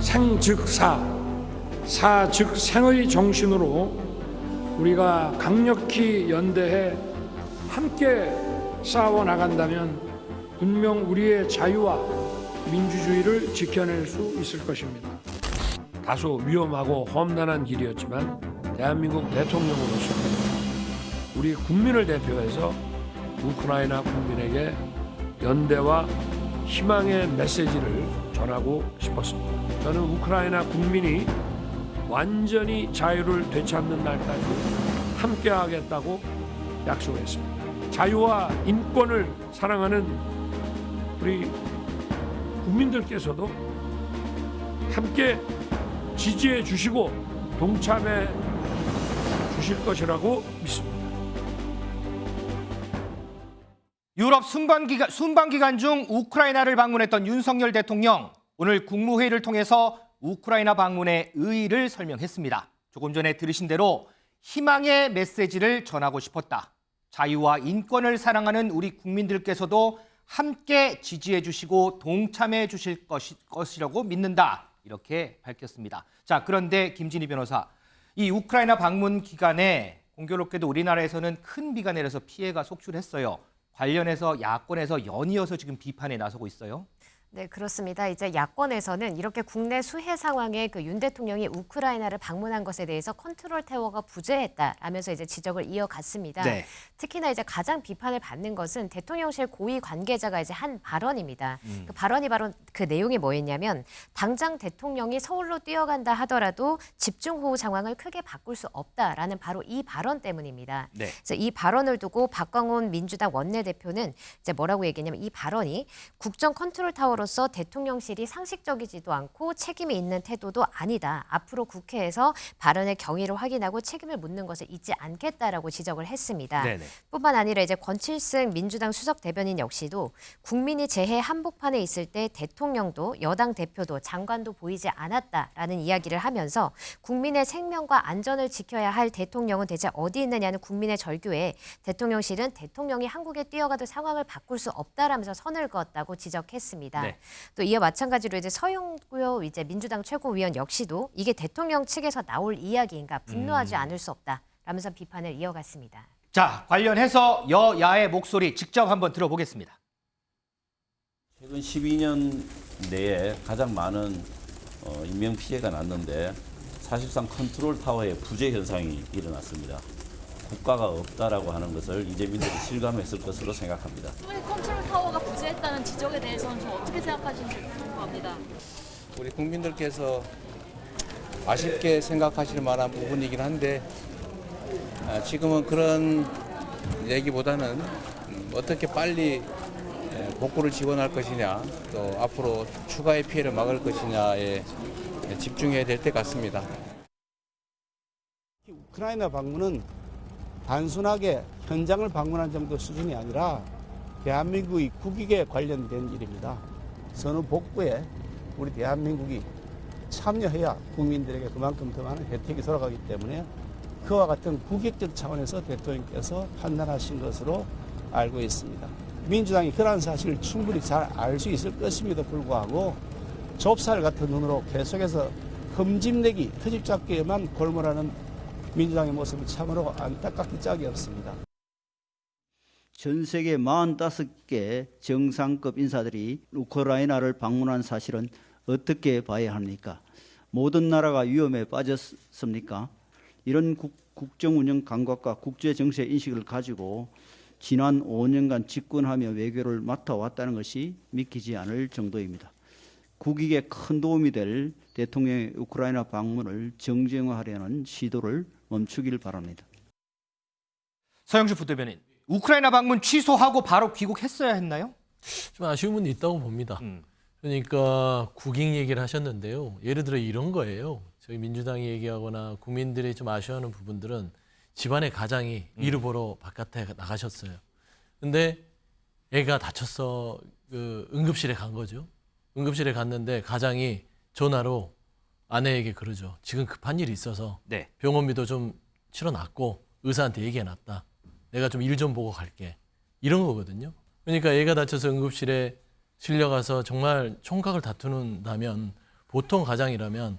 생 즉 사, 사 즉 생의 정신으로 우리가 강력히 연대해 함께 싸워 나간다면 분명 우리의 자유와 민주주의를 지켜낼 수 있을 것입니다. 다소 위험하고 험난한 길이었지만 대한민국 대통령으로서 우리 국민을 대표해서 우크라이나 국민에게 연대와 희망의 메시지를 전하고 싶었습니다. 저는 우크라이나 국민이 완전히 자유를 되찾는 날까지 함께하겠다고 약속했습니다. 자유와 인권을 사랑하는 우리 국민들께서도 함께 지지해 주시고 동참해 주실 것이라고 믿습니다. 유럽 순방기간 중 우크라이나를 방문했던 윤석열 대통령, 오늘 국무회의를 통해서 우크라이나 방문의 의의를 설명했습니다. 조금 전에 들으신 대로 희망의 메시지를 전하고 싶었다. 자유와 인권을 사랑하는 우리 국민들께서도 함께 지지해 주시고 동참해 주실 것이라고 믿는다. 이렇게 밝혔습니다. 자, 그런데 김진희 변호사, 이 우크라이나 방문 기간에 공교롭게도 우리나라에서는 큰 비가 내려서 피해가 속출했어요. 관련해서 야권에서 연이어서 지금 비판에 나서고 있어요. 네, 그렇습니다. 이제 야권에서는 이렇게 국내 수해 상황에 윤 대통령이 우크라이나를 방문한 것에 대해서 컨트롤 타워가 부재했다라면서 이제 지적을 이어갔습니다. 네. 특히나 이제 가장 비판을 받는 것은 대통령실 고위 관계자가 이제 한 발언입니다. 그 발언이 바로 그 내용이 뭐였냐면, 당장 대통령이 서울로 뛰어간다 하더라도 집중호우 상황을 크게 바꿀 수 없다라는 바로 이 발언 때문입니다. 네. 그래서 이 발언을 두고 박광온 민주당 원내대표는 이제 뭐라고 얘기했냐면, 이 발언이 국정 컨트롤 타워로서 대통령실이 상식적이지도 않고 책임이 있는 태도도 아니다. 앞으로 국회에서 발언의 경위를 확인하고 책임을 묻는 것을 잊지 않겠다라고 지적을 했습니다. 네네. 뿐만 아니라 이제 권칠승 민주당 수석 대변인 역시도 국민이 재해 한복판에 있을 때 대통령도 여당 대표도 장관도 보이지 않았다라는 이야기를 하면서 국민의 생명과 안전을 지켜야 할 대통령은 대체 어디 있느냐는 국민의 절규에 대통령실은 대통령이 한국에 뛰어가도 상황을 바꿀 수 없다라면서 선을 그었다고 지적했습니다. 네. 또 이와 마찬가지로 이제 서영구 이제 민주당 최고위원 역시도 이게 대통령 측에서 나올 이야기인가, 분노하지 않을 수 없다라면서 비판을 이어갔습니다. 자, 관련해서 여야의 목소리 직접 한번 들어보겠습니다. 최근 12년 내에 가장 많은 인명 피해가 났는데 사실상 컨트롤 타워의 부재 현상이 일어났습니다. 국가가 없다라고 하는 것을 이재민들이 실감했을 것으로 생각합니다. 충분히 컨트롤 타워가 부재했다는 지적에 대해서는 좀 어떻게 생각하시는지 궁금합니다. 우리 국민들께서 아쉽게 생각하실 만한 부분이긴 한데 지금은 그런 얘기보다는 어떻게 빨리 복구를 지원할 것이냐, 또 앞으로 추가의 피해를 막을 것이냐에 집중해야 될 것 같습니다. 우크라이나 방문은 단순하게 현장을 방문한 정도 수준이 아니라 대한민국의 국익에 관련된 일입니다. 선후 복구에 우리 대한민국이 참여해야 국민들에게 그만큼 더 많은 혜택이 돌아가기 때문에 그와 같은 국익적 차원에서 대통령께서 판단하신 것으로 알고 있습니다. 민주당이 그러한 사실을 충분히 잘 알 수 있을 것임에도 불구하고 좁쌀 같은 눈으로 계속해서 흠집내기, 트집잡기에만 골몰하는 민주당의 모습은 참으로 안타깝기 짝이 없습니다. 전 세계 45개 정상급 인사들이 우크라이나를 방문한 사실은 어떻게 봐야 합니까? 모든 나라가 위험에 빠졌습니까? 이런 국정 운영 감각과 국제 정세 인식을 가지고 지난 5년간 집권하며 외교를 맡아왔다는 것이 믿기지 않을 정도입니다. 국익에 큰 도움이 될 대통령의 우크라이나 방문을 정쟁화하려는 시도를 멈추길 바랍니다. 서영주 부대변인, 우크라이나 방문 취소하고 바로 귀국했어야 했나요? 좀 아쉬움은 있다고 봅니다. 그러니까 국익 얘기를 하셨는데요. 예를 들어 이런 거예요. 저희 민주당이 얘기하거나 국민들이 좀 아쉬워하는 부분들은 집안의 가장이 일을 보러 바깥에 나가셨어요. 근데 애가 다쳐서 응급실에 간 거죠. 응급실에 갔는데 가장이 전화로 아내에게 그러죠. 지금 급한 일이 있어서 네. 병원비도 좀 치러놨고 의사한테 얘기해놨다. 내가 좀 일 좀 보고 갈게. 이런 거거든요. 그러니까 애가 다쳐서 응급실에 실려가서 정말 총각을 다투는다면 보통 가장이라면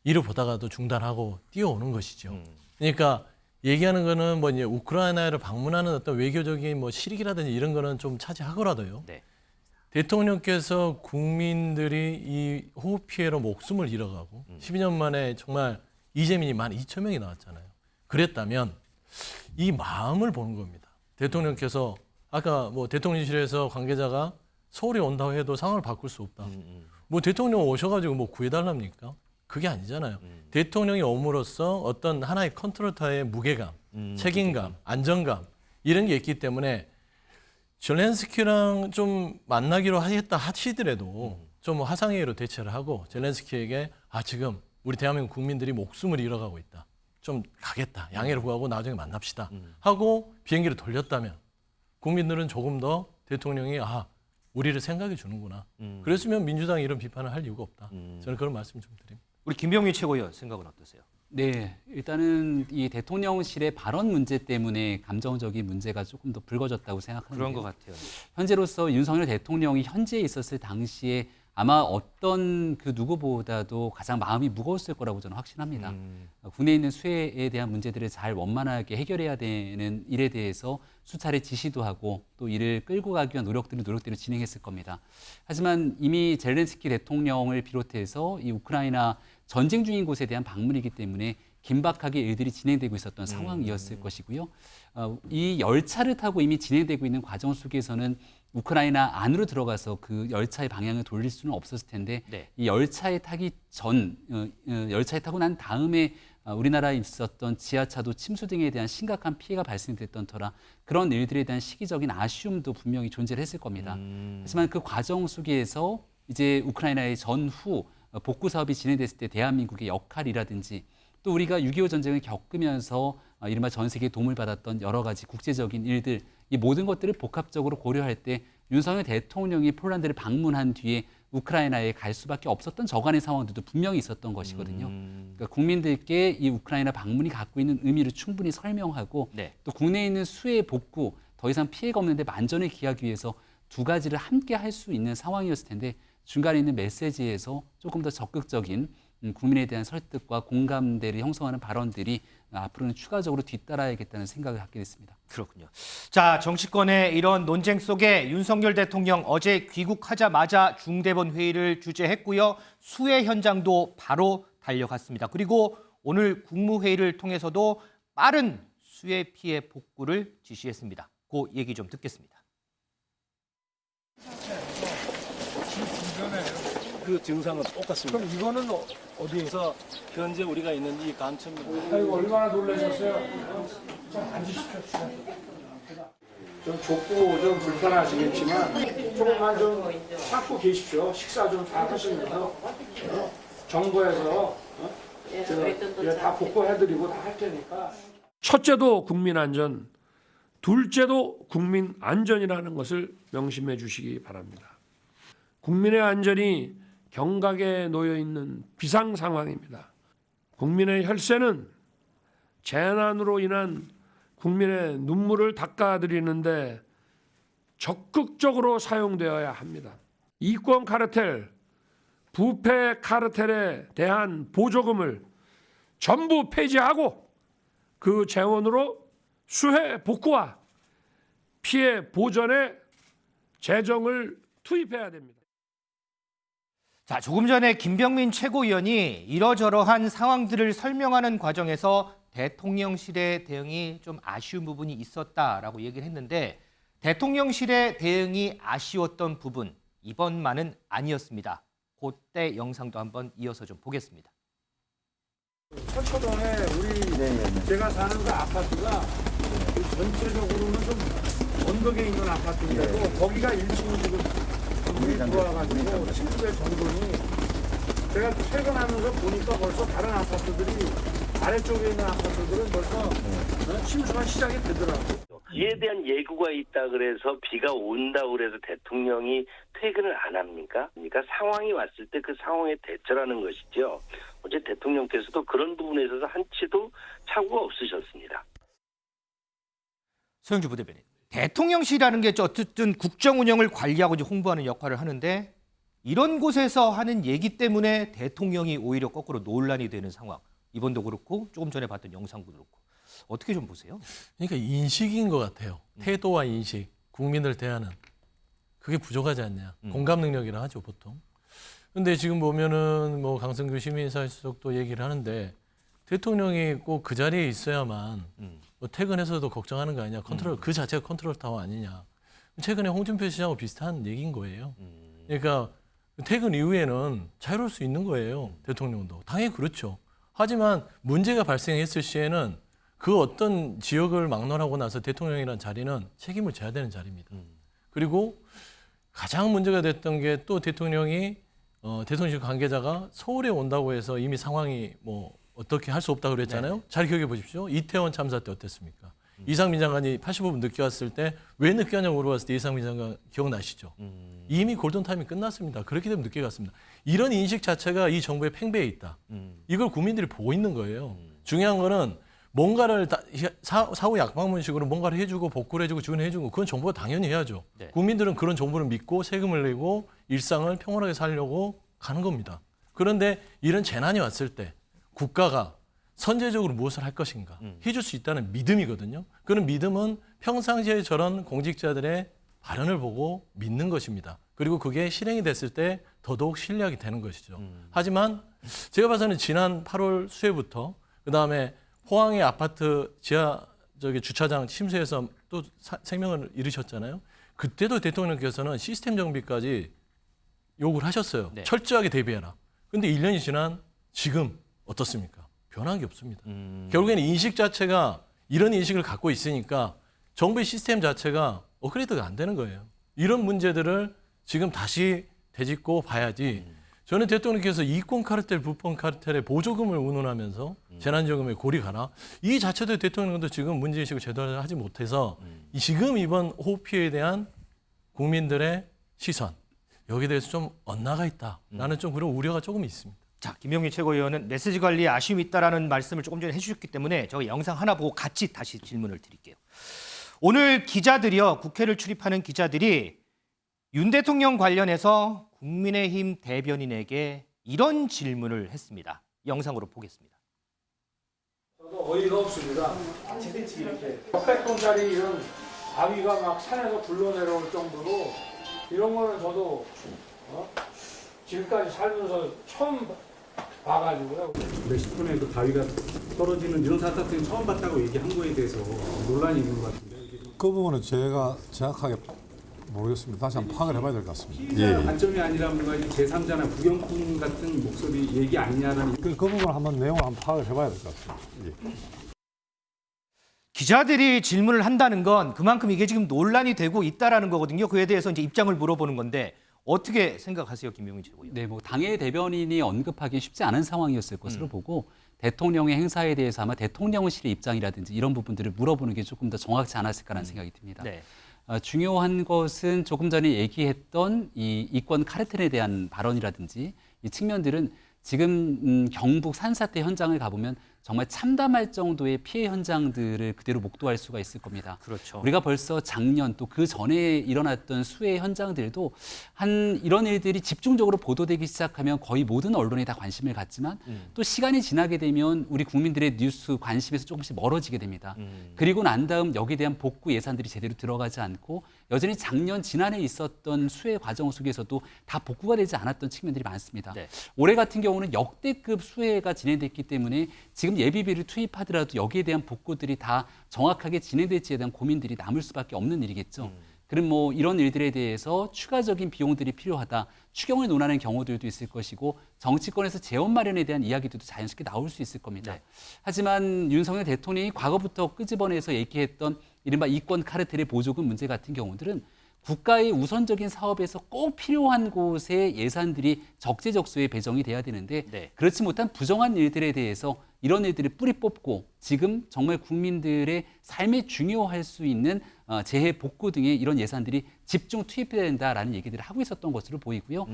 일을 보다가도 중단하고 뛰어오는 것이죠. 그러니까 얘기하는 거는 뭐 이제 우크라이나를 방문하는 어떤 외교적인 뭐 실익이라든지 이런 거는 좀 차지하더라도요. 네. 대통령께서 국민들이 이 호흡 피해로 목숨을 잃어가고 12년 만에 정말 이재민이 12,000명이 나왔잖아요. 그랬다면 이 마음을 보는 겁니다. 대통령께서 아까 뭐 대통령실에서 관계자가 서울에 온다고 해도 상황을 바꿀 수 없다. 뭐 대통령 오셔가지고 뭐 구해달랍니까? 그게 아니잖아요. 대통령이 옴으로써 어떤 하나의 컨트롤타의 무게감, 책임감, 안정감 이런 게 있기 때문에 젤렌스키랑 좀 만나기로 하겠다 하시더라도 좀 화상회의로 대처를 하고 젤렌스키에게 지금 우리 대한민국 국민들이 목숨을 잃어가고 있다. 좀 가겠다. 양해를 구하고 나중에 만납시다. 하고 비행기를 돌렸다면 국민들은 조금 더 대통령이 우리를 생각해 주는구나. 그랬으면 민주당이 이런 비판을 할 이유가 없다. 저는 그런 말씀 좀 드립니다. 우리 김병민 최고위원 생각은 어떠세요? 네, 일단은 이 대통령실의 발언 문제 때문에 감정적인 문제가 조금 더 불거졌다고 생각하는데요. 그런 것 같아요. 현재로서 윤석열 대통령이 현재에 있었을 당시에 아마 어떤 그 누구보다도 가장 마음이 무거웠을 거라고 저는 확신합니다. 국내에 있는 수해에 대한 문제들을 잘 원만하게 해결해야 되는 일에 대해서 수차례 지시도 하고 또 이를 끌고 가기 위한 노력들을 진행했을 겁니다. 하지만 이미 젤렌스키 대통령을 비롯해서 이 우크라이나 전쟁 중인 곳에 대한 방문이기 때문에 긴박하게 일들이 진행되고 있었던 상황이었을 것이고요. 이 열차를 타고 이미 진행되고 있는 과정 속에서는 우크라이나 안으로 들어가서 그 열차의 방향을 돌릴 수는 없었을 텐데 네. 이 열차에 타기 전, 열차에 타고 난 다음에 우리나라에 있었던 지하차도 침수 등에 대한 심각한 피해가 발생됐던 터라 그런 일들에 대한 시기적인 아쉬움도 분명히 존재를 했을 겁니다. 하지만 그 과정 속에서 이제 우크라이나의 전후 복구 사업이 진행됐을 때 대한민국의 역할이라든지 또 우리가 6.25 전쟁을 겪으면서 이른바 전 세계에 도움을 받았던 여러 가지 국제적인 일들 이 모든 것들을 복합적으로 고려할 때 윤석열 대통령이 폴란드를 방문한 뒤에 우크라이나에 갈 수밖에 없었던 저간의 상황들도 분명히 있었던 것이거든요. 그러니까 국민들께 이 우크라이나 방문이 갖고 있는 의미를 충분히 설명하고 네. 또 국내에 있는 수해 복구 더 이상 피해가 없는데 만전을 기하기 위해서 두 가지를 함께 할 수 있는 상황이었을 텐데 중간에 있는 메시지에서 조금 더 적극적인 국민에 대한 설득과 공감대를 형성하는 발언들이 앞으로는 추가적으로 뒤따라야겠다는 생각을 갖게 됐습니다. 그렇군요. 자, 정치권의 이런 논쟁 속에 윤석열 대통령 어제 귀국하자마자 중대본 회의를 주재했고요. 수해 현장도 바로 달려갔습니다. 그리고 오늘 국무회의를 통해서도 빠른 수해 피해 복구를 지시했습니다. 그 얘기 좀 듣겠습니다. 그 증상은 똑같습니다. 그럼 이거는 어디에서? 현재 우리가 있는 이 감천입니다. 아이고 얼마나 놀라셨어요? 좀 앉으십시오. 좀 좁고 좀 불편하시겠지만 조금만 좀 참고 계십시오. 식사 좀 잘 하시면서 정부에서 다 복구해드리고 다 할 테니까. 첫째도 국민 안전, 둘째도 국민 안전이라는 것을 명심해 주시기 바랍니다. 국민의 안전이 경각에 놓여 있는 비상 상황입니다. 국민의 혈세는 재난으로 인한 국민의 눈물을 닦아드리는데 적극적으로 사용되어야 합니다. 이권 카르텔, 부패 카르텔에 대한 보조금을 전부 폐지하고 그 재원으로 수해 복구와 피해 보전에 재정을 투입해야 됩니다. 자, 조금 전에 김병민 최고위원이 이러저러한 상황들을 설명하는 과정에서 대통령실의 대응이 좀 아쉬운 부분이 있었다라고 얘기를 했는데 대통령실의 대응이 아쉬웠던 부분 이번만은 아니었습니다. 그때 영상도 한번 이어서 좀 보겠습니다. 서초동에 제가 사는 그 아파트가 전체적으로는 좀 언덕에 있는 아파트인데도 거기가 1층이 지금 물이 들어와가지고 침수의 정도니 제가 퇴근하면서 보니까 벌써 다른 아파트들이 아래쪽에 있는 아파트들은 벌써 침수가 시작이 되더라고요. 이에 대한 예고가 있다 그래서 비가 온다 그래서 대통령이 퇴근을 안 합니까? 그러니까 상황이 왔을 때 그 상황에 대처라는 것이죠. 어제 대통령께서도 그런 부분에 있어서 한치도 착오가 없으셨습니다. 소영주 부대변인. 대통령실이라는 게 어쨌든 국정 운영을 관리하고 이제 홍보하는 역할을 하는데 이런 곳에서 하는 얘기 때문에 대통령이 오히려 거꾸로 논란이 되는 상황. 이번도 그렇고 조금 전에 봤던 영상도 그렇고. 어떻게 좀 보세요? 그러니까 인식인 것 같아요. 태도와 인식, 국민을 대하는. 그게 부족하지 않냐. 공감 능력이라 하죠, 보통. 근데 지금 보면은 뭐 강성규 시민사회수석도 얘기를 하는데 대통령이 꼭 그 자리에 있어야만 뭐 퇴근해서도 걱정하는 거 아니냐. 컨트롤 그 자체가 컨트롤 타워 아니냐. 최근에 홍준표 시장하고 비슷한 얘기인 거예요. 그러니까 퇴근 이후에는 자유로울 수 있는 거예요. 대통령도. 당연히 그렇죠. 하지만 문제가 발생했을 시에는 그 어떤 지역을 막론하고 나서 대통령이라는 자리는 책임을 져야 되는 자리입니다. 그리고 가장 문제가 됐던 게 또 대통령이 대통령실 관계자가 서울에 온다고 해서 이미 상황이 뭐 어떻게 할 수 없다고 그랬잖아요. 잘 기억해 보십시오. 이태원 참사 때 어땠습니까? 이상민 장관이 85분 늦게 왔을 때 왜 늦게 왔냐고 물어봤을 때 이상민 장관 기억나시죠? 이미 골든타임이 끝났습니다. 그렇기 때문에 늦게 갔습니다. 이런 인식 자체가 이 정부의 팽배해 있다. 이걸 국민들이 보고 있는 거예요. 중요한 거는 뭔가를 사후 약방문식으로 뭔가를 해주고 복구를 해주고 지원해주고 그건 정부가 당연히 해야죠. 네. 국민들은 그런 정부를 믿고 세금을 내고 일상을 평온하게 살려고 가는 겁니다. 그런데 이런 재난이 왔을 때 국가가 선제적으로 무엇을 할 것인가 해줄 수 있다는 믿음이거든요. 그런 믿음은 평상시에 저런 공직자들의 발언을 보고 믿는 것입니다. 그리고 그게 실행이 됐을 때 더더욱 신뢰하게 되는 것이죠. 하지만 제가 봐서는 지난 8월 수해부터 그다음에 포항의 아파트 지하 주차장 침수해서 또 생명을 잃으셨잖아요. 그때도 대통령께서는 시스템 정비까지 요구를 하셨어요. 네. 철저하게 대비해라. 근데 1년이 지난 지금 어떻습니까? 변한 게 없습니다. 결국에는 인식 자체가 이런 인식을 갖고 있으니까 정부의 시스템 자체가 업그레이드가 안 되는 거예요. 이런 문제들을 지금 다시 되짚고 봐야지. 저는 대통령께서 이권 카르텔, 부권 카르텔의 보조금을 운운하면서 재난지원금에 고리 가라. 이 자체도 대통령도 지금 문제인식을 제대로 하지 못해서 지금 이번 호흡 피해에 대한 국민들의 시선 여기에 대해서 좀 엇나가 있다라는 좀 그런 우려가 조금 있습니다. 자, 김용민 최고위원은 메시지 관리에 아쉬움이 있다라는 말씀을 조금 전에 해주셨기 때문에 저 영상 하나 보고 같이 다시 질문을 드릴게요. 오늘 기자들이요, 국회를 출입하는 기자들이 윤 대통령 관련해서 국민의힘 대변인에게 이런 질문을 했습니다. 영상으로 보겠습니다. 저도 어이가 없습니다. 이렇게 몇백 톤짜리 이런 바위가 막 산에서 굴러내려올 정도로 이런 거는 저도 지금까지 살면서 처음 봐가지고요. 몇십 톤의 그 바위가 떨어지는 이런 사태는 처음 봤다고 얘기한 거에 대해서 논란이 있는 것 같은데. 그 부분은 제가 정확하게 모르겠습니다. 다시 한번 파악을 해봐야 될 것 같습니다. 피해자 관점이 아니라 뭔가 제3자나 부경꾼 같은 목소리 얘기 아니냐라는. 그 부분을 한번 내용을 한번 파악을 해봐야 될 것 같습니다. 기자들이 질문을 한다는 건 그만큼 이게 지금 논란이 되고 있다라는 거거든요. 그에 대해서 이제 입장을 물어보는 건데 어떻게 생각하세요, 김용민 최고위원? 네, 뭐 당의 대변인이 언급하기 쉽지 않은 상황이었을 것으로 보고 대통령의 행사에 대해서 아마 대통령실의 입장이라든지 이런 부분들을 물어보는 게 조금 더 정확치 않았을까라는 생각이 듭니다. 네. 중요한 것은 조금 전에 얘기했던 이 이권 카르텔에 대한 발언이라든지 이 측면들은 지금 경북 산사태 현장을 가보면 정말 참담할 정도의 피해 현장들을 그대로 목도할 수가 있을 겁니다. 그렇죠. 우리가 벌써 작년 또 그 전에 일어났던 수해 현장들도 한 이런 일들이 집중적으로 보도되기 시작하면 거의 모든 언론이 다 관심을 갖지만 또 시간이 지나게 되면 우리 국민들의 뉴스 관심에서 조금씩 멀어지게 됩니다. 그리고 난 다음 여기에 대한 복구 예산들이 제대로 들어가지 않고 여전히 작년 지난해 있었던 수해 과정 속에서도 다 복구가 되지 않았던 측면들이 많습니다. 네. 올해 같은 경우는 역대급 수해가 진행됐기 때문에 지금 예비비를 투입하더라도 여기에 대한 복구들이 다 정확하게 진행될지에 대한 고민들이 남을 수밖에 없는 일이겠죠. 그럼 뭐 이런 일들에 대해서 추가적인 비용들이 필요하다. 추경을 논하는 경우들도 있을 것이고 정치권에서 재원 마련에 대한 이야기들도 자연스럽게 나올 수 있을 겁니다. 네. 하지만 윤석열 대통령이 과거부터 끄집어내서 얘기했던 이른바 이권 카르텔의 보조금 문제 같은 경우들은 국가의 우선적인 사업에서 꼭 필요한 곳에 예산들이 적재적소에 배정이 돼야 되는데 네. 그렇지 못한 부정한 일들에 대해서 이런 일들을 뿌리 뽑고 지금 정말 국민들의 삶에 중요할 수 있는 재해 복구 등의 이런 예산들이 집중 투입해야 된다라는 얘기들을 하고 있었던 것으로 보이고요.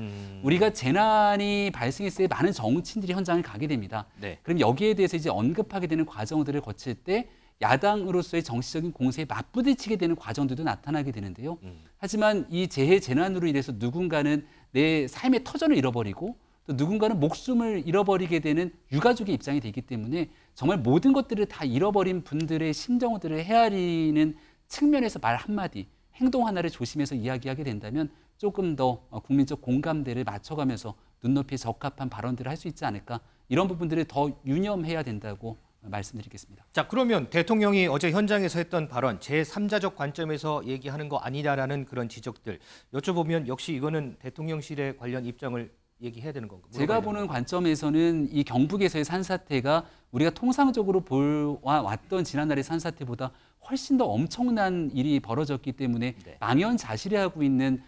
우리가 재난이 발생했을 때 많은 정치인들이 현장을 가게 됩니다. 네. 그럼 여기에 대해서 이제 언급하게 되는 과정들을 거칠 때 야당으로서의 정치적인 공세에 맞부딪히게 되는 과정들도 나타나게 되는데요. 하지만 이 재해 재난으로 인해서 누군가는 내 삶의 터전을 잃어버리고 또 누군가는 목숨을 잃어버리게 되는 유가족의 입장이 되기 때문에 정말 모든 것들을 다 잃어버린 분들의 심정들을 헤아리는 측면에서 말 한마디, 행동 하나를 조심해서 이야기하게 된다면 조금 더 국민적 공감대를 맞춰가면서 눈높이에 적합한 발언들을 할 수 있지 않을까, 이런 부분들을 더 유념해야 된다고 말씀드리겠습니다. 자, 그러면 대통령이 어제 현장에서 했던 발언, 제3자적 관점에서 얘기하는 거 아니냐라는 그런 지적들 여쭤보면 역시 이거는 대통령실의 관련 입장을 얘기해야 되는 건가요? 제가 보는 관점에서는 이 경북에서의 산사태가 우리가 통상적으로 보아왔던 지난날의 산사태보다 훨씬 더 엄청난 일이 벌어졌기 때문에 망연자실해하고 있는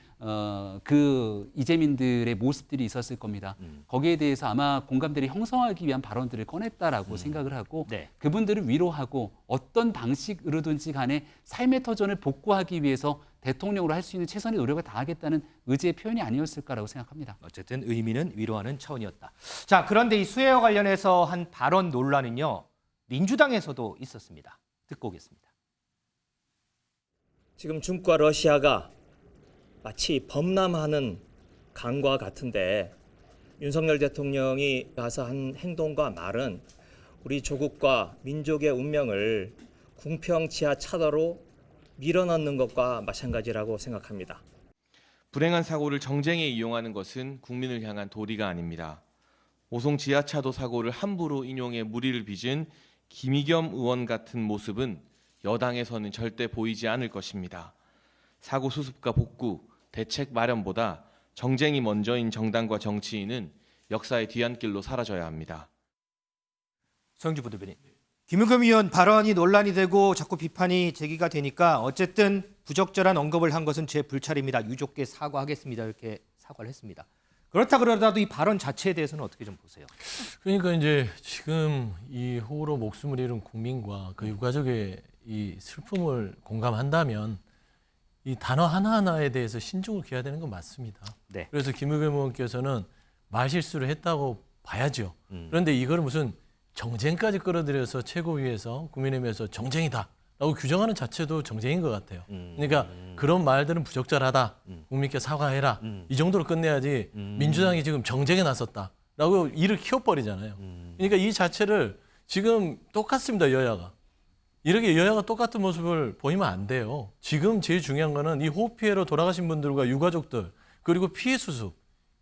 그 이재민들의 모습들이 있었을 겁니다. 거기에 대해서 아마 공감대를 형성하기 위한 발언들을 꺼냈다라고 생각을 하고 그분들을 위로하고 어떤 방식으로든지 간에 삶의 터전을 복구하기 위해서 대통령으로 할 수 있는 최선의 노력을 다하겠다는 의지의 표현이 아니었을까라고 생각합니다. 어쨌든 의미는 위로하는 차원이었다. 자, 그런데 이 수해와 관련해서 한 발언 논란은요, 민주당에서도 있었습니다. 듣고 오겠습니다. 지금 중국과 러시아가 마치 범람하는 강과 같은데 윤석열 대통령이 가서 한 행동과 말은 우리 조국과 민족의 운명을 궁평지하 차도로 밀어넣는 것과 마찬가지라고 생각합니다. 불행한 사고를 정쟁에 이용하는 것은 국민을 향한 도리가 아닙니다. 오송 지하차도 사고를 함부로 인용해 물의를 빚은 김의겸 의원 같은 모습은 여당에서는 절대 보이지 않을 것입니다. 사고 수습과 복구, 대책 마련보다 정쟁이 먼저인 정당과 정치인은 역사의 뒤안길로 사라져야 합니다. 성주 부대변인, 김의겸 의원 발언이 논란이 되고 자꾸 비판이 제기가 되니까 어쨌든 부적절한 언급을 한 것은 제 불찰입니다. 유족께 사과하겠습니다. 이렇게 사과를 했습니다. 그렇다 그러더라도 이 발언 자체에 대해서는 어떻게 좀 보세요? 그러니까 이제 지금 이 호우로 목숨을 잃은 국민과 그 유가족의 이 슬픔을 공감한다면 이 단어 하나하나에 대해서 신중을 기해야 되는 건 맞습니다. 네. 그래서 김의겸 의원께서는 말실수를 했다고 봐야죠. 그런데 이걸 무슨 정쟁까지 끌어들여서 최고위에서 국민의힘에서 정쟁이다라고 규정하는 자체도 정쟁인 것 같아요. 그러니까 그런 말들은 부적절하다. 국민께 사과해라. 이 정도로 끝내야지 민주당이 지금 정쟁에 나섰다라고 일을 키워버리잖아요. 그러니까 이 자체를 지금 똑같습니다. 여야가. 이렇게 여야가 똑같은 모습을 보이면 안 돼요. 지금 제일 중요한 거는 이 호우 피해로 돌아가신 분들과 유가족들 그리고 피해 수습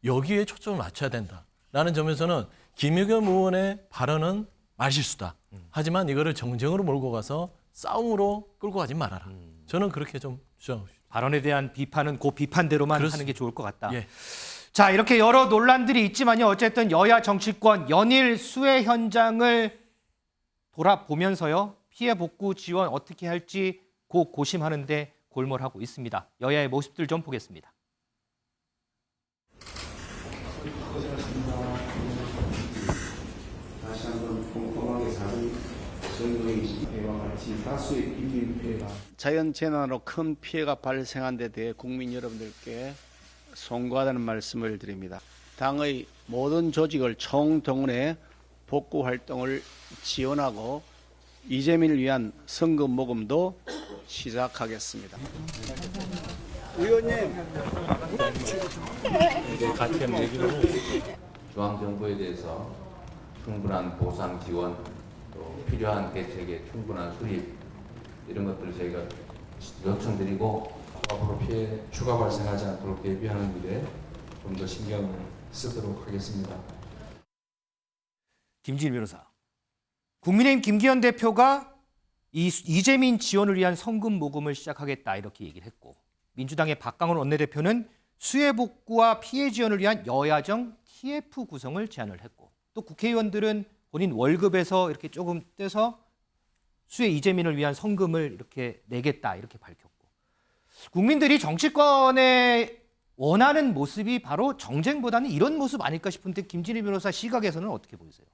여기에 초점을 맞춰야 된다라는 점에서는 김의겸 의원의 발언은 말실수다. 하지만 이거를 정쟁으로 몰고 가서 싸움으로 끌고 가지 말아라. 저는 그렇게 좀 주장하고 싶습니다. 발언에 대한 비판은 그 비판대로만 그렇습니다. 하는 게 좋을 것 같다. 예. 자, 이렇게 여러 논란들이 있지만요. 어쨌든 여야 정치권 연일 수해 현장을 돌아보면서요. 피해 복구 지원 어떻게 할지 고심하는데 골몰하고 있습니다. 여야의 모습들 좀 보겠습니다. 다시 한번 꼼꼼하게 사는 전도의 피해와 같이 다수의 빈민 피해가 자연 재난으로 큰 피해가 발생한 데 대해 국민 여러분들께 송구하다는 말씀을 드립니다. 당의 모든 조직을 총동원해 복구 활동을 지원하고 이재민을 위한 성금 모금도 시작하겠습니다. 의원님, 중앙정부에 대해서 충분한 보상 지원, 또 필요한 대책의 충분한 수립 이런 것들을 저희가 요청드리고 앞으로 피해 추가 발생하지 않도록 대비하는 일에 좀 더 신경을 쓰도록 하겠습니다. 김진일 변호사. 국민의힘 김기현 대표가 이재민 지원을 위한 성금 모금을 시작하겠다 이렇게 얘기를 했고 민주당의 박강원 원내대표는 수해 복구와 피해 지원을 위한 여야정 TF 구성을 제안을 했고 또 국회의원들은 본인 월급에서 이렇게 조금 떼서 수해 이재민을 위한 성금을 이렇게 내겠다 이렇게 밝혔고 국민들이 정치권에 원하는 모습이 바로 정쟁보다는 이런 모습 아닐까 싶은데 김진일 변호사 시각에서는 어떻게 보이세요?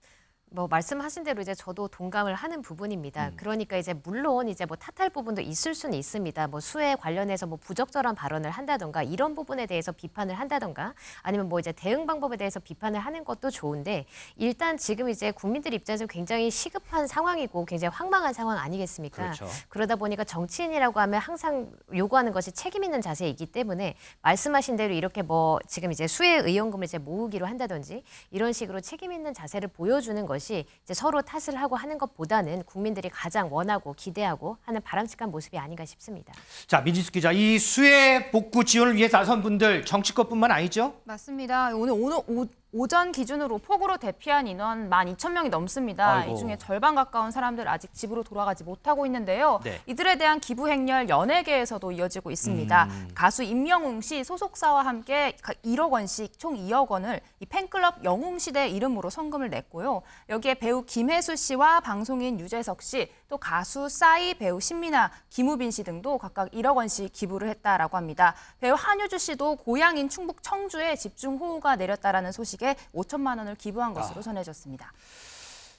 뭐 말씀하신 대로 이제 저도 동감을 하는 부분입니다. 그러니까 이제 물론 이제 뭐 탓할 부분도 있을 수는 있습니다. 뭐 수해 관련해서 뭐 부적절한 발언을 한다던가 이런 부분에 대해서 비판을 한다던가 아니면 뭐 이제 대응 방법에 대해서 비판을 하는 것도 좋은데 일단 지금 이제 국민들 입장에서 굉장히 시급한 상황이고 굉장히 황망한 상황 아니겠습니까? 그렇죠. 그러다 보니까 정치인이라고 하면 항상 요구하는 것이 책임 있는 자세이기 때문에 말씀하신 대로 이렇게 뭐 지금 이제 수해 의원금을 이제 모으기로 한다든지 이런 식으로 책임 있는 자세를 보여주는 것이 이제 서로 탓을 하고 하는 것보다는 국민들이 가장 원하고 기대하고 하는 바람직한 모습이 아닌가 싶습니다. 자, 민지숙 기자, 이 수해 복구 지원을 위해 나선 분들 정치권뿐만 아니죠? 맞습니다. 오늘 오전 기준으로 폭우로 대피한 인원 12,000명이 넘습니다. 아이고. 이 중에 절반 가까운 사람들 아직 집으로 돌아가지 못하고 있는데요. 네. 이들에 대한 기부 행렬 연예계에서도 이어지고 있습니다. 가수 임영웅 씨 소속사와 함께 1억 원씩 총 2억 원을 이 팬클럽 영웅시대 이름으로 성금을 냈고요. 여기에 배우 김혜수 씨와 방송인 유재석 씨, 또 가수 싸이, 배우 신민아, 김우빈 씨 등도 각각 1억 원씩 기부를 했다라고 합니다. 배우 한효주 씨도 고향인 충북 청주에 집중호우가 내렸다라는 소식에 5천만 원을 기부한 것으로 전해졌습니다.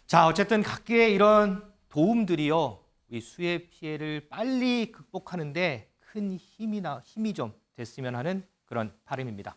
자, 어쨌든 각계의 이런 도움들이요, 이 수해 피해를 빨리 극복하는데 큰 힘이 좀 됐으면 하는 그런 바람입니다.